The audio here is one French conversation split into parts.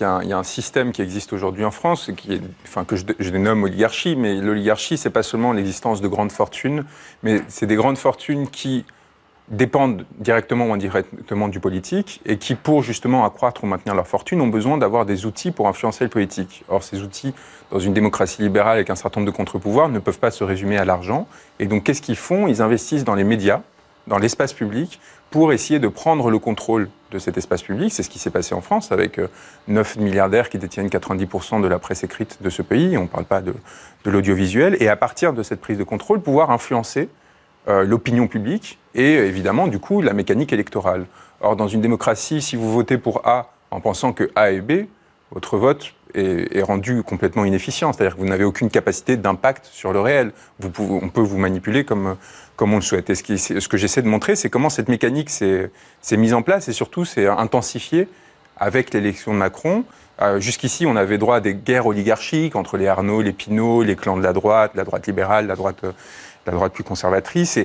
qu'il y a un système qui existe aujourd'hui en France, que je dénomme oligarchie, mais l'oligarchie, c'est pas seulement l'existence de grandes fortunes, mais c'est des grandes fortunes qui dépendent directement ou indirectement du politique et qui, pour justement accroître ou maintenir leur fortune, ont besoin d'avoir des outils pour influencer le politique. Or, ces outils, dans une démocratie libérale avec un certain nombre de contre-pouvoirs, ne peuvent pas se résumer à l'argent. Et donc, qu'est-ce qu'ils font? Ils investissent dans les médias, dans l'espace public, pour essayer de prendre le contrôle de cet espace public. C'est ce qui s'est passé en France avec 9 milliardaires qui détiennent 90% de la presse écrite de ce pays. On ne parle pas de l'audiovisuel. Et à partir de cette prise de contrôle, pouvoir influencer l'opinion publique et évidemment, du coup, la mécanique électorale. Or, dans une démocratie, si vous votez pour A en pensant que A est B, votre vote est rendu complètement inefficient. C'est-à-dire que vous n'avez aucune capacité d'impact sur le réel. On peut vous manipuler comme on le souhaite. Et ce que j'essaie de montrer, c'est comment cette mécanique s'est mise en place et surtout s'est intensifiée avec l'élection de Macron. Jusqu'ici, on avait droit à des guerres oligarchiques entre les Arnaud, les Pinault, les clans de la droite libérale, la droite plus conservatrice,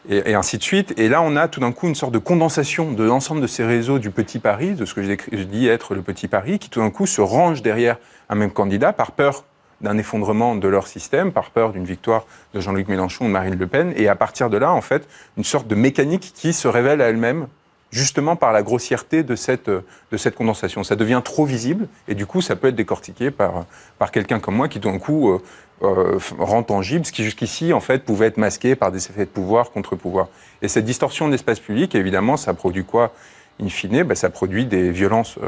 et ainsi de suite. Et là, on a tout d'un coup une sorte de condensation de l'ensemble de ces réseaux du Petit Paris, de ce que je dis être le Petit Paris, qui tout d'un coup se rangent derrière un même candidat par peur d'un effondrement de leur système, par peur d'une victoire de Jean-Luc Mélenchon ou de Marine Le Pen. Et à partir de là, en fait, une sorte de mécanique qui se révèle à elle-même justement par la grossièreté de cette condensation. Ça devient trop visible, et du coup, ça peut être décortiqué par quelqu'un comme moi qui, tout d'un coup, rend tangible ce qui, jusqu'ici, en fait, pouvait être masqué par des effets de pouvoir, contre-pouvoir. Et cette distorsion de l'espace public, évidemment, ça produit quoi, in fine? Ça produit des violences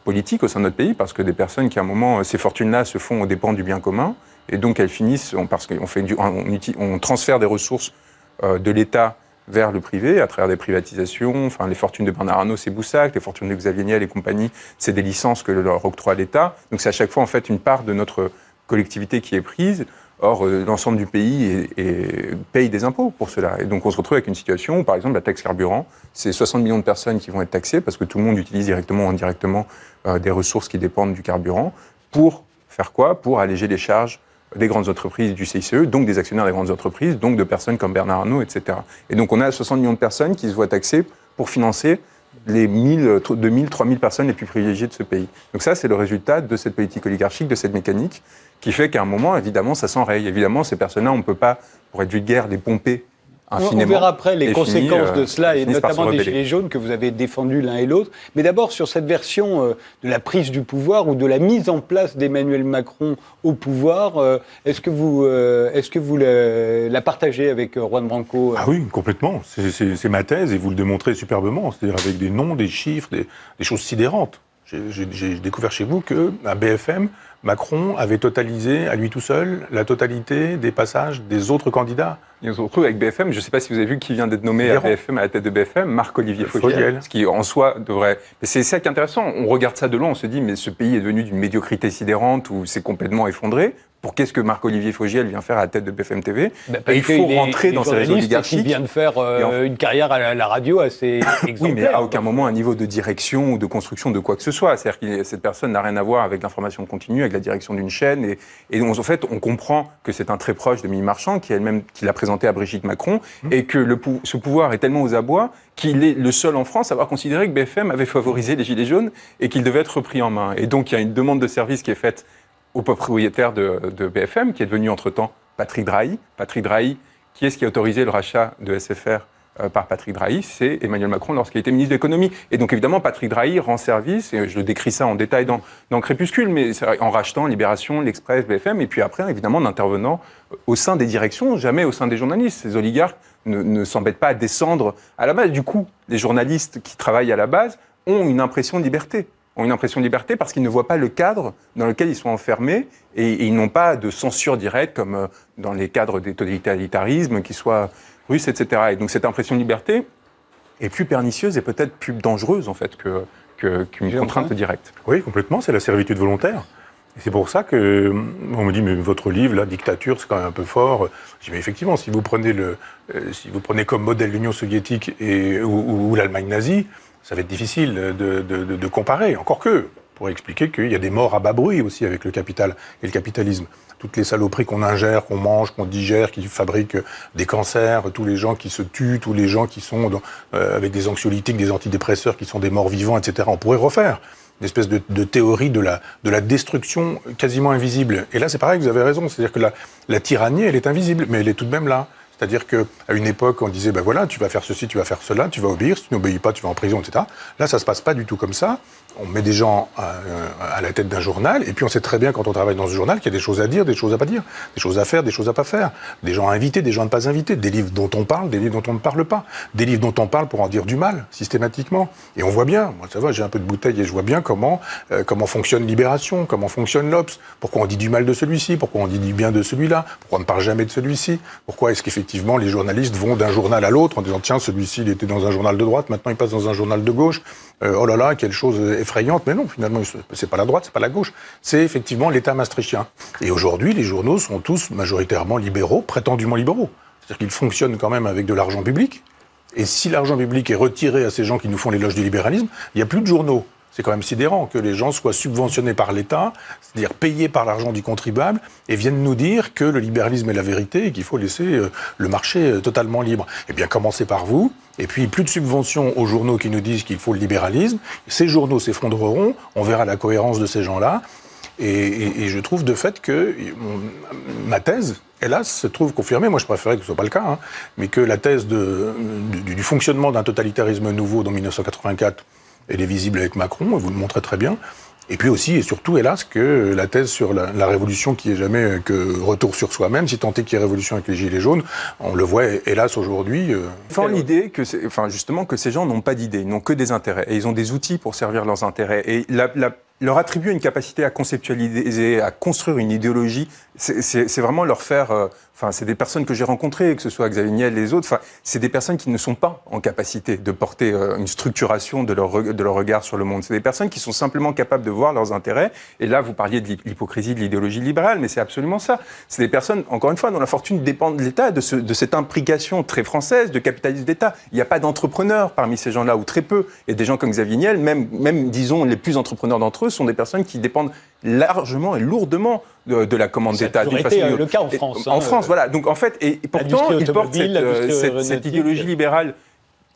politiques au sein de notre pays, parce que des personnes qui, à un moment, ces fortunes-là se font aux dépens du bien commun, et donc elles finissent, parce qu'on transfère des ressources de l'État vers le privé, à travers des privatisations. Enfin, les fortunes de Bernard Arnault, c'est Boussac, les fortunes de Xavier Niel et compagnie, c'est des licences que leur octroie l'État. Donc c'est à chaque fois, en fait, une part de notre collectivité qui est prise. Or, l'ensemble du pays paye des impôts pour cela. Et donc on se retrouve avec une situation où, par exemple, la taxe carburant, c'est 60 millions de personnes qui vont être taxées, parce que tout le monde utilise directement ou indirectement des ressources qui dépendent du carburant, pour faire quoi? Pour alléger les charges des grandes entreprises du CICE, donc des actionnaires des grandes entreprises, donc de personnes comme Bernard Arnault, etc. Et donc on a 60 millions de personnes qui se voient taxées pour financer les 2000, 3000 personnes les plus privilégiées de ce pays. Donc ça, c'est le résultat de cette politique oligarchique, de cette mécanique, qui fait qu'à un moment, évidemment, ça s'enraye. Évidemment, ces personnes-là, on ne peut pas, pour être vulgaire, les pomper infinément. On verra après les conséquences de cela, et notamment des Gilets jaunes que vous avez défendus l'un et l'autre. Mais d'abord, sur cette version de la prise du pouvoir ou de la mise en place d'Emmanuel Macron au pouvoir, est-ce que vous la partagez avec Juan Branco? Ah oui, complètement. C'est ma thèse, et vous le démontrez superbement. C'est-à-dire avec des noms, des chiffres, des choses sidérantes. J'ai découvert chez vous qu'à BFM, Macron avait totalisé, à lui tout seul, la totalité des passages des autres candidats. Et on se retrouve avec BFM, je ne sais pas si vous avez vu qui vient d'être nommé à BFM, à la tête de BFM, Marc-Olivier Fogiel. Ce qui, en soi, devrait... Mais c'est ça qui est intéressant, on regarde ça de loin, on se dit, mais ce pays est devenu d'une médiocrité sidérante, où c'est complètement effondré. Pour qu'est-ce que Marc-Olivier Fogiel vient faire à la tête de BFM TV? Et il faut rentrer dans ces réseaux oligarchiques. Il vient de faire une carrière à la radio assez exemplaire. Oui, mais à aucun moment un niveau de direction ou de construction de quoi que ce soit. C'est-à-dire que cette personne n'a rien à voir avec l'information continue, avec la direction d'une chaîne. Et en fait, on comprend que c'est un très proche de Mimi Marchand, qui l'a présenté à Brigitte Macron, et que ce pouvoir est tellement aux abois qu'il est le seul en France à avoir considéré que BFM avait favorisé les Gilets jaunes et qu'il devait être repris en main. Et donc, il y a une demande de service qui est faite au propriétaire de BFM, qui est devenu entre-temps Patrick Drahi. Patrick Drahi, qui est-ce qui a autorisé le rachat de SFR par Patrick Drahi? C'est Emmanuel Macron lorsqu'il était ministre de l'économie. Et donc évidemment, Patrick Drahi rend service, et je le décris ça en détail dans Crépuscule, mais en rachetant Libération, l'Express, BFM, et puis après, évidemment, en intervenant au sein des directions, jamais au sein des journalistes. Ces oligarques ne s'embêtent pas à descendre à la base. Du coup, les journalistes qui travaillent à la base ont une impression de liberté. Parce qu'ils ne voient pas le cadre dans lequel ils sont enfermés, et ils n'ont pas de censure directe comme dans les cadres des totalitarismes, qu'ils soient russes, etc. Et donc cette impression de liberté est plus pernicieuse et peut-être plus dangereuse en fait qu'une contrainte directe. Oui, complètement, c'est la servitude volontaire. Et c'est pour ça que on me dit, mais votre livre, la dictature, c'est quand même un peu fort. Je dis, mais effectivement, si vous prenez comme modèle l'Union soviétique ou l'Allemagne nazie, ça va être difficile de comparer. Encore que, pour expliquer qu'il y a des morts à bas bruit aussi avec le capital et le capitalisme. Toutes les saloperies qu'on ingère, qu'on mange, qu'on digère, qui fabriquent des cancers, tous les gens qui se tuent, tous les gens qui sont avec des anxiolytiques, des antidépresseurs, qui sont des morts vivants, etc. On pourrait refaire. une espèce de théorie de la destruction quasiment invisible. Et là, c'est pareil, vous avez raison. C'est-à-dire que la tyrannie, elle est invisible, mais elle est tout de même là. C'est-à-dire qu'à une époque, on disait, ben voilà, tu vas faire ceci, tu vas faire cela, tu vas obéir, si tu n'obéis pas, tu vas en prison, etc. Là, ça se passe pas du tout comme ça. On met des gens à la tête d'un journal, et puis on sait très bien, quand on travaille dans ce journal, qu'il y a des choses à dire, des choses à pas dire, des choses à faire, des choses à pas faire, des gens à inviter, des gens à ne pas inviter, des livres dont on parle, des livres dont on ne parle pas, des livres dont on parle pour en dire du mal, systématiquement. Et on voit bien, moi ça va, j'ai un peu de bouteille et je vois bien comment fonctionne Libération, comment fonctionne l'Obs, pourquoi on dit du mal de celui-ci, pourquoi on dit du bien de celui-là, pourquoi on ne parle jamais de celui-ci, pourquoi est-ce qu'effectivement les journalistes vont d'un journal à l'autre en disant tiens, celui-ci il était dans un journal de droite, maintenant il passe dans un journal de gauche, oh là là, quelle chose effrayante. Mais non, finalement, c'est pas la droite, c'est pas la gauche, c'est effectivement l'État maastrichtien. Et aujourd'hui, les journaux sont tous majoritairement libéraux, prétendument libéraux. C'est-à-dire qu'ils fonctionnent quand même avec de l'argent public. Et si l'argent public est retiré à ces gens qui nous font l'éloge du libéralisme, il n'y a plus de journaux. C'est quand même sidérant que les gens soient subventionnés par l'État, c'est-à-dire payés par l'argent du contribuable, et viennent nous dire que le libéralisme est la vérité et qu'il faut laisser le marché totalement libre. Eh bien, commencez par vous, et puis plus de subventions aux journaux qui nous disent qu'il faut le libéralisme. Ces journaux s'effondreront, on verra la cohérence de ces gens-là. Et je trouve de fait que ma thèse, hélas, se trouve confirmée. Moi, je préférais que ce ne soit pas le cas, hein, mais que la thèse du fonctionnement d'un totalitarisme nouveau dans 1984, elle est visible avec Macron, et vous le montrez très bien. Et puis aussi, et surtout, hélas, que la thèse sur la révolution qui est jamais que retour sur soi-même, si tant est qu'il y ait révolution avec les Gilets jaunes, on le voit, hélas, aujourd'hui. Enfin, l'idée que, justement, que ces gens n'ont pas d'idées, ils n'ont que des intérêts. Et ils ont des outils pour servir leurs intérêts. Et leur attribuer une capacité à conceptualiser, à construire une idéologie, c'est vraiment leur faire... c'est des personnes que j'ai rencontrées, que ce soit Xavier Niel, les autres, c'est des personnes qui ne sont pas en capacité de porter une structuration de leur regard sur le monde. C'est des personnes qui sont simplement capables de voir leurs intérêts. Et là, vous parliez de l'hypocrisie de l'idéologie libérale, mais c'est absolument ça. C'est des personnes, encore une fois, dont la fortune dépend de l'État, de cette imbrication très française de capitalisme d'État. Il n'y a pas d'entrepreneurs parmi ces gens-là, ou très peu. Et des gens comme Xavier Niel, même disons, les plus entrepreneurs d'entre eux, sont des personnes qui dépendent largement et lourdement de la commande d'État. Ça a été le cas en France. En France, voilà. Donc en fait, et pourtant, ils portent cette idéologie libérale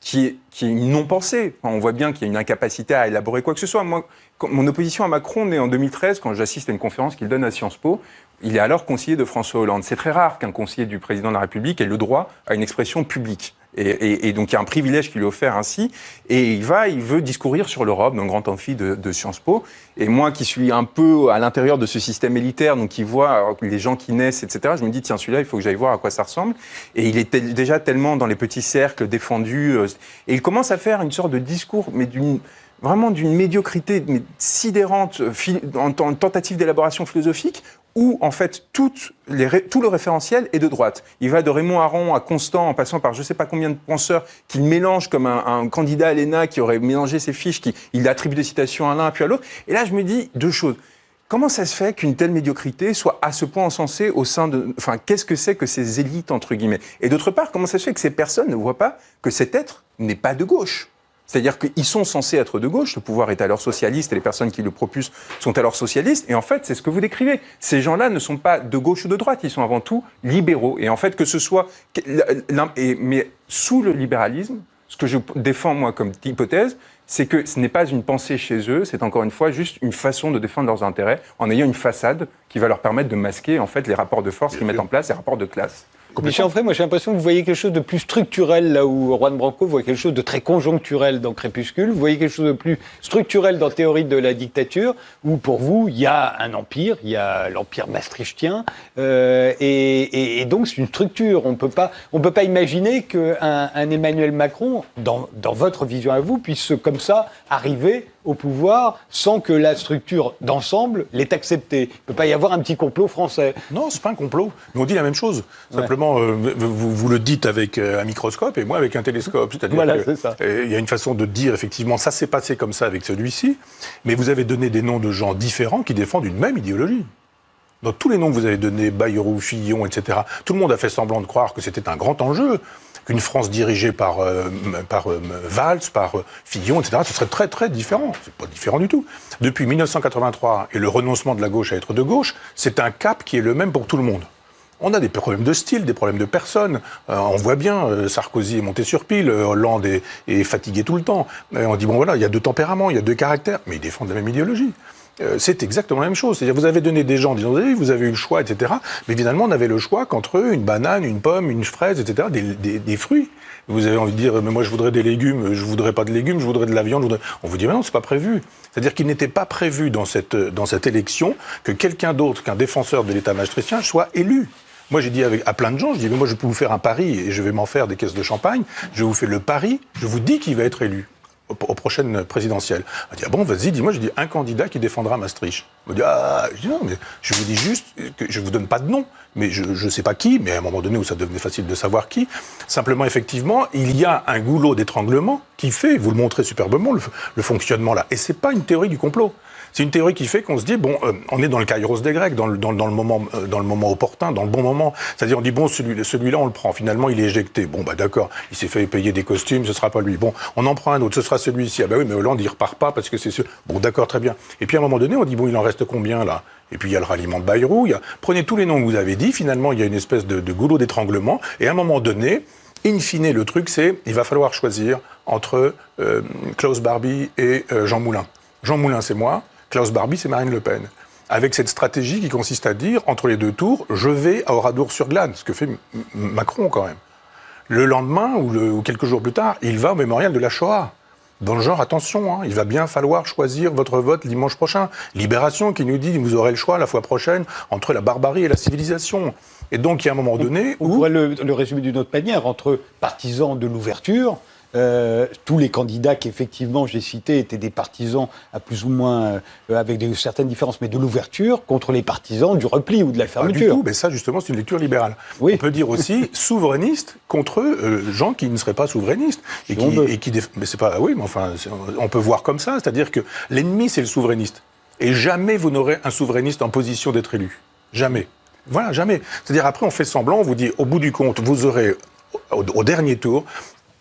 qui est une non-pensée. On voit bien qu'il y a une incapacité à élaborer quoi que ce soit. Moi, mon opposition à Macron naît en 2013, quand j'assiste à une conférence qu'il donne à Sciences Po. Il est alors conseiller de François Hollande. C'est très rare qu'un conseiller du président de la République ait le droit à une expression publique. Et donc, il y a un privilège qui lui est offert ainsi. Et il veut discourir sur l'Europe dans le grand amphi de Sciences Po. Et moi, qui suis un peu à l'intérieur de ce système élitaire, donc qui voit les gens qui naissent, etc., je me dis, tiens, celui-là, il faut que j'aille voir à quoi ça ressemble. Et il est déjà tellement dans les petits cercles défendus. Et il commence à faire une sorte de discours, mais vraiment d'une médiocrité sidérante, en tentative d'élaboration philosophique, où, en fait, tout le référentiel est de droite. Il va de Raymond Aron à Constant, en passant par je ne sais pas combien de penseurs qu'il mélange comme un candidat à l'ENA qui aurait mélangé ses fiches, il attribue des citations à l'un puis à l'autre. Et là, je me dis deux choses. Comment ça se fait qu'une telle médiocrité soit à ce point encensée au sein de... Enfin, qu'est-ce que c'est que ces élites, entre guillemets? Et d'autre part, comment ça se fait que ces personnes ne voient pas que cet être n'est pas de gauche? C'est-à-dire qu'ils sont censés être de gauche, le pouvoir est alors socialiste et les personnes qui le propulsent sont alors socialistes. Et en fait, c'est ce que vous décrivez. Ces gens-là ne sont pas de gauche ou de droite, ils sont avant tout libéraux. Et en fait, que ce soit... Mais sous le libéralisme, ce que je défends moi comme hypothèse, c'est que ce n'est pas une pensée chez eux, c'est encore une fois juste une façon de défendre leurs intérêts en ayant une façade qui va leur permettre de masquer en fait les rapports de force qu'ils mettent en place, les rapports de classe. Michel Onfray, moi j'ai l'impression que vous voyez quelque chose de plus structurel là où Juan Branco voit quelque chose de très conjoncturel dans Crépuscule, vous voyez quelque chose de plus structurel dans Théorie de la dictature, où pour vous il y a un empire, il y a l'empire maastrichtien, et donc c'est une structure. On peut pas imaginer qu'un Emmanuel Macron, dans votre vision à vous, puisse comme ça arriver au pouvoir sans que la structure d'ensemble l'ait accepté. Il ne peut pas y avoir un petit complot français. Non, c'est pas un complot. Mais on dit la même chose. Simplement, vous le dites avec un microscope et moi avec un télescope. C'est-à-dire voilà, c'est ça. Il y a une façon de dire, effectivement, ça s'est passé comme ça avec celui-ci, mais vous avez donné des noms de gens différents qui défendent une même idéologie. Dans tous les noms que vous avez donnés, Bayrou, Fillon, etc., tout le monde a fait semblant de croire que c'était un grand enjeu, qu'une France dirigée par Valls, par Fillon, etc., ce serait très très différent. C'est pas différent du tout. Depuis 1983 et le renoncement de la gauche à être de gauche, c'est un cap qui est le même pour tout le monde. On a des problèmes de style, des problèmes de personnes. On voit bien, Sarkozy est monté sur pile, Hollande est fatigué tout le temps. On dit, bon voilà, il y a deux tempéraments, il y a deux caractères, mais ils défendent la même idéologie. C'est exactement la même chose. C'est-à-dire, vous avez donné des gens en disant, vous avez eu le choix, etc. Mais finalement, on avait le choix qu'entre eux, une banane, une pomme, une fraise, etc., des fruits. Vous avez envie de dire, mais moi je voudrais des légumes, je voudrais pas de légumes, je voudrais de la viande. On vous dit, mais non, c'est pas prévu. C'est-à-dire qu'il n'était pas prévu dans cette élection que quelqu'un d'autre qu'un défenseur de l'État maastrichtien soit élu. Moi, j'ai dit à plein de gens, je dis, mais moi je peux vous faire un pari et je vais m'en faire des caisses de champagne. Je vous fais le pari, je vous dis qu'il va être élu aux prochaines présidentielles. On dit, ah bon, vas-y, dis-moi, je dis, un candidat qui défendra Maastricht. On dit, ah, je dis, non, mais je vous dis juste que je vous donne pas de nom, mais je sais pas qui, mais à un moment donné où ça devenait facile de savoir qui. Simplement, effectivement, il y a un goulot d'étranglement qui fait, vous le montrez superbement, le fonctionnement là. Et c'est pas une théorie du complot. C'est une théorie qui fait qu'on se dit, bon, on est dans le kairos des Grecs, dans le moment opportun, dans le bon moment. C'est-à-dire, on dit, bon, celui-là, on le prend. Finalement, il est éjecté. Bon, bah d'accord, il s'est fait payer des costumes, ce sera pas lui. Bon, on en prend un autre, ce sera celui-ci. Ah bah oui, mais Hollande, il repart pas parce que c'est ce... Bon, d'accord, très bien. Et puis, à un moment donné, on dit, bon, il en reste combien, là? Et puis, il y a le ralliement de Bayrou. Prenez tous les noms que vous avez dit. Finalement, il y a une espèce de goulot d'étranglement. Et à un moment donné, in fine, le truc, c'est, il va falloir choisir entre Klaus Barbie et Jean Moulin. Jean Moulin, c'est moi. Klaus Barbie, c'est Marine Le Pen. Avec cette stratégie qui consiste à dire, entre les deux tours, je vais à Oradour-sur-Glane, ce que fait Macron quand même. Le lendemain, ou quelques jours plus tard, il va au mémorial de la Shoah. Dans le genre, attention, hein, il va bien falloir choisir votre vote dimanche prochain. Libération qui nous dit, vous aurez le choix la fois prochaine entre la barbarie et la civilisation. Et donc, il y a un moment donné où... On pourrait le résumer d'une autre manière, entre partisans de l'ouverture... tous les candidats qu'effectivement j'ai cités étaient des partisans à plus ou moins, avec certaines différences, mais de l'ouverture contre les partisans du repli ou de la fermeture. Pas du tout, mais ça justement c'est une lecture libérale. Oui. On peut dire aussi souverainiste contre gens qui ne seraient pas souverainistes. Mais c'est pas... Oui, mais enfin, on peut voir comme ça, c'est-à-dire que l'ennemi c'est le souverainiste. Et jamais vous n'aurez un souverainiste en position d'être élu. Jamais. Voilà, jamais. C'est-à-dire après on fait semblant, on vous dit au bout du compte, vous aurez au dernier tour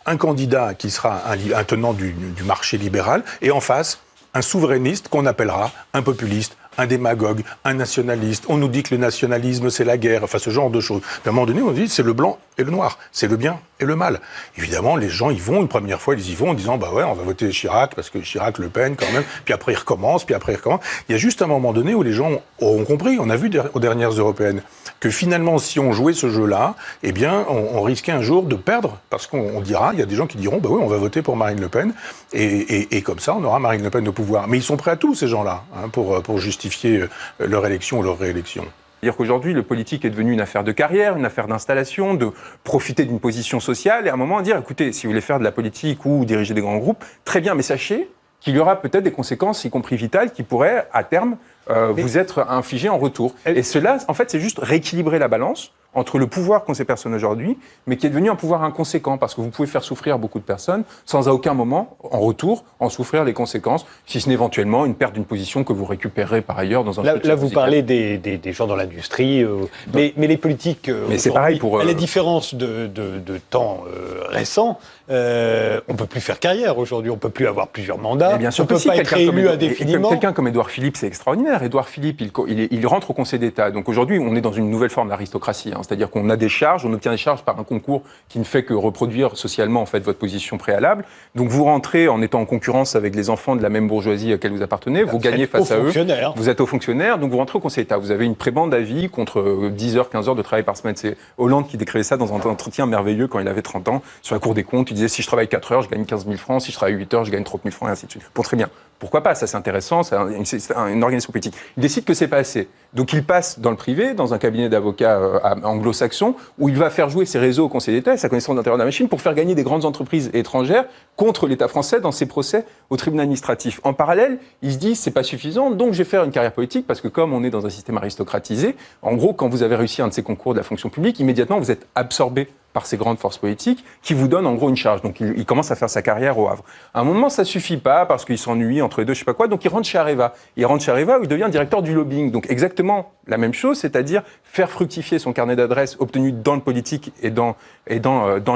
un candidat qui sera un tenant du marché libéral, et en face, un souverainiste qu'on appellera un populiste, un démagogue, un nationaliste. On nous dit que le nationalisme, c'est la guerre, enfin ce genre de choses. À un moment donné, on dit c'est le blanc et le noir, c'est le bien et le mal. Évidemment, les gens y vont, une première fois, ils y vont en disant, bah ouais, on va voter Chirac, parce que Chirac, Le Pen, quand même, puis après ils recommencent, puis après ils recommencent. Il y a juste un moment donné où les gens ont compris, on a vu aux dernières européennes, que finalement, si on jouait ce jeu-là, eh bien, on risquait un jour de perdre, parce qu'on dira, il y a des gens qui diront, bah oui, on va voter pour Marine Le Pen, et comme ça, on aura Marine Le Pen au pouvoir. Mais ils sont prêts à tout, ces gens-là, hein, pour justifier leur élection ou leur réélection. C'est-à-dire qu'aujourd'hui, le politique est devenu une affaire de carrière, une affaire d'installation, de profiter d'une position sociale, et à un moment dire, écoutez, si vous voulez faire de la politique ou diriger des grands groupes, très bien, mais sachez qu'il y aura peut-être des conséquences, y compris vitales, qui pourraient, à terme, vous être infligées en retour. Et cela, en fait, c'est juste rééquilibrer la balance entre le pouvoir qu'ont ces personnes aujourd'hui, mais qui est devenu un pouvoir inconséquent, parce que vous pouvez faire souffrir beaucoup de personnes sans à aucun moment, en retour, en souffrir les conséquences, si ce n'est éventuellement une perte d'une position que vous récupérerez par ailleurs dans un Là, vous parlez des gens dans l'industrie, mais les politiques, mais c'est pareil pour... à la différence de temps récents, on ne peut plus faire carrière aujourd'hui, on ne peut plus avoir plusieurs mandats, bien sûr, on ne peut pas être élu indéfiniment. Quelqu'un comme Édouard Philippe, c'est extraordinaire. Édouard Philippe, il rentre au Conseil d'État. Donc aujourd'hui, on est dans une nouvelle forme d'aristocratie, hein. C'est-à-dire qu'on a des charges, on obtient des charges par un concours qui ne fait que reproduire socialement en fait votre position préalable. Donc vous rentrez en étant en concurrence avec les enfants de la même bourgeoisie à laquelle vous appartenez, vous gagnez face à eux. Vous êtes haut fonctionnaire, donc vous rentrez au Conseil d'État. Vous avez une prébande à vie contre 10 heures, 15 heures de travail par semaine. C'est Hollande qui décrivait ça dans un entretien merveilleux quand il avait 30 ans sur la Cour des comptes. Il disait si je travaille 4 heures, je gagne 15 000 francs, si je travaille 8 heures, je gagne 30 000 francs et ainsi de suite. Bon, très bien. Pourquoi pas? Ça, c'est intéressant, c'est une organisation politique. Il décide que c'est pas assez. Donc il passe dans le privé, dans un cabinet d'avocats anglo-saxon, où il va faire jouer ses réseaux au Conseil d'État et sa connaissance d'intérieur de la machine pour faire gagner des grandes entreprises étrangères contre l'État français dans ses procès au tribunal administratif. En parallèle, il se dit c'est pas suffisant, donc je vais faire une carrière politique parce que comme on est dans un système aristocratisé, en gros, quand vous avez réussi un de ces concours de la fonction publique, immédiatement vous êtes absorbé par ces grandes forces politiques qui vous donnent en gros une charge. Donc il commence à faire sa carrière au Havre. À un moment, ça suffit pas parce qu'il s'ennuie entre les deux, je sais pas quoi, donc il rentre chez Areva. Il rentre chez Areva où il devient directeur du lobbying. Donc exactement la même chose, c'est-à-dire faire fructifier son carnet d'adresses obtenu dans le politique et dans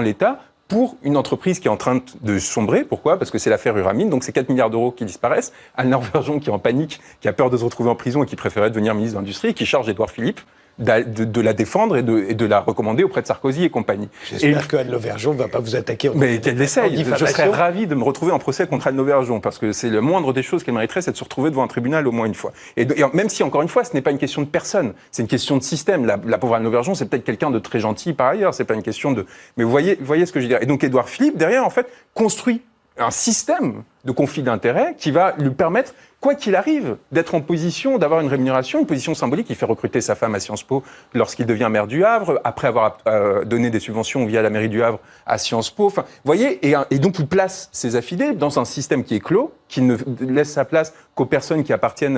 l'État pour une entreprise qui est en train de sombrer. Pourquoi? Parce que c'est l'affaire Uramine, donc c'est 4 milliards d'euros qui disparaissent. Anne Verjon qui est en panique, qui a peur de se retrouver en prison et qui préférait devenir ministre de l'Industrie et qui charge Édouard Philippe de la défendre et de la recommander auprès de Sarkozy et compagnie. J'espère qu'Anne Lauvergeon ne va pas vous attaquer. Mais qu'elle essaye. Je serais ravi de me retrouver en procès contre Anne Lauvergeon, parce que c'est le moindre des choses qu'elle mériterait, c'est de se retrouver devant un tribunal au moins une fois. Et même si, encore une fois, ce n'est pas une question de personne, c'est une question de système. La pauvre Anne Lauvergeon, c'est peut-être quelqu'un de très gentil par ailleurs, c'est pas une question de... Mais vous voyez ce que je veux dire. Et donc Édouard Philippe, derrière, en fait, construit un système de conflit d'intérêts qui va lui permettre, quoi qu'il arrive, d'être en position d'avoir une rémunération, une position symbolique. Il fait recruter sa femme à Sciences Po lorsqu'il devient maire du Havre, après avoir donné des subventions via la mairie du Havre à Sciences Po. Enfin, vous voyez, et donc il place ses affidés dans un système qui est clos, qui ne laisse sa place qu'aux personnes qui appartiennent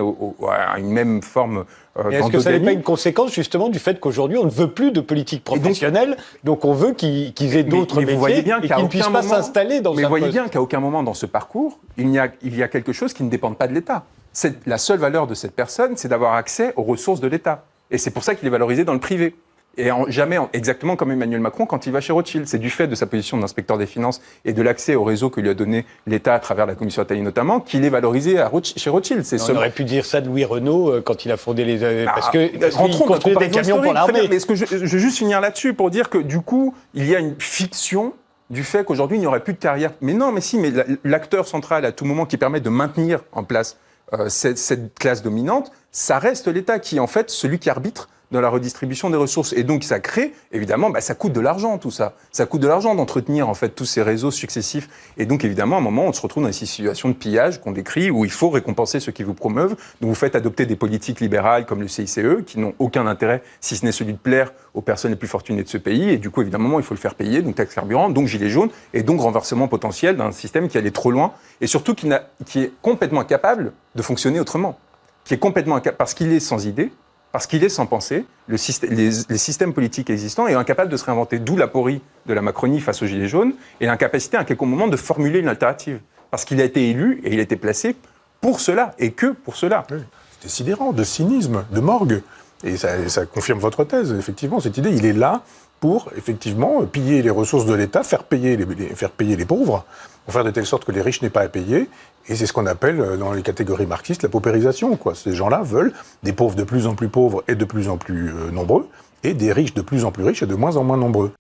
à une même forme d'endogamy. Est-ce que ça n'est pas une conséquence justement du fait qu'aujourd'hui on ne veut plus de politique professionnelle, donc on veut qu'ils aient d'autres métiers et qu'ils ne puissent pas s'installer dans un poste. Mais vous voyez bien qu'à aucun moment dans ce parcours, il y a quelque chose qui ne dépend pas de l'État. La seule valeur de cette personne, c'est d'avoir accès aux ressources de l'État. Et c'est pour ça qu'il est valorisé dans le privé. Et exactement comme Emmanuel Macron quand il va chez Rothschild. C'est du fait de sa position d'inspecteur des finances et de l'accès au réseau que lui a donné l'État à travers la Commission Attali notamment, qu'il est valorisé chez Rothschild. On aurait pu dire ça de Louis Renault quand il a fondé les... parce qu'il construit des camions pour l'armée. Mais je vais juste finir là-dessus pour dire que du coup, il y a une fiction du fait qu'aujourd'hui, il n'y aurait plus de carrière. Mais non, mais si, mais l'acteur central à tout moment qui permet de maintenir en place cette classe dominante, ça reste l'État qui est en fait celui qui arbitre dans la redistribution des ressources. Et donc ça crée, évidemment, ça coûte de l'argent tout ça. Ça coûte de l'argent d'entretenir en fait tous ces réseaux successifs. Et donc évidemment, à un moment, on se retrouve dans des situations de pillage qu'on décrit, où il faut récompenser ceux qui vous promeuvent. Donc vous faites adopter des politiques libérales comme le CICE, qui n'ont aucun intérêt, si ce n'est celui de plaire aux personnes les plus fortunées de ce pays. Et du coup, évidemment, il faut le faire payer, donc taxe carburant, donc gilet jaune, et donc renversement potentiel d'un système qui allait trop loin, et surtout qui est complètement incapable de fonctionner autrement. Qui est complètement incapable, parce qu'il est sans idée, parce qu'il est sans pensée, les systèmes politiques existants est incapable de se réinventer. D'où l'aporie de la Macronie face aux Gilets jaunes et l'incapacité à quelques moments de formuler une alternative. Parce qu'il a été élu et il a été placé pour cela et que pour cela. Oui. C'était sidérant, de cynisme, de morgue. Et ça confirme votre thèse, effectivement, cette idée. Il est là pour, effectivement, piller les ressources de l'État, faire payer les pauvres, pour faire de telle sorte que les riches n'aient pas à payer. Et c'est ce qu'on appelle, dans les catégories marxistes, la paupérisation, quoi. Ces gens-là veulent des pauvres de plus en plus pauvres et de plus en plus nombreux, et des riches de plus en plus riches et de moins en moins nombreux.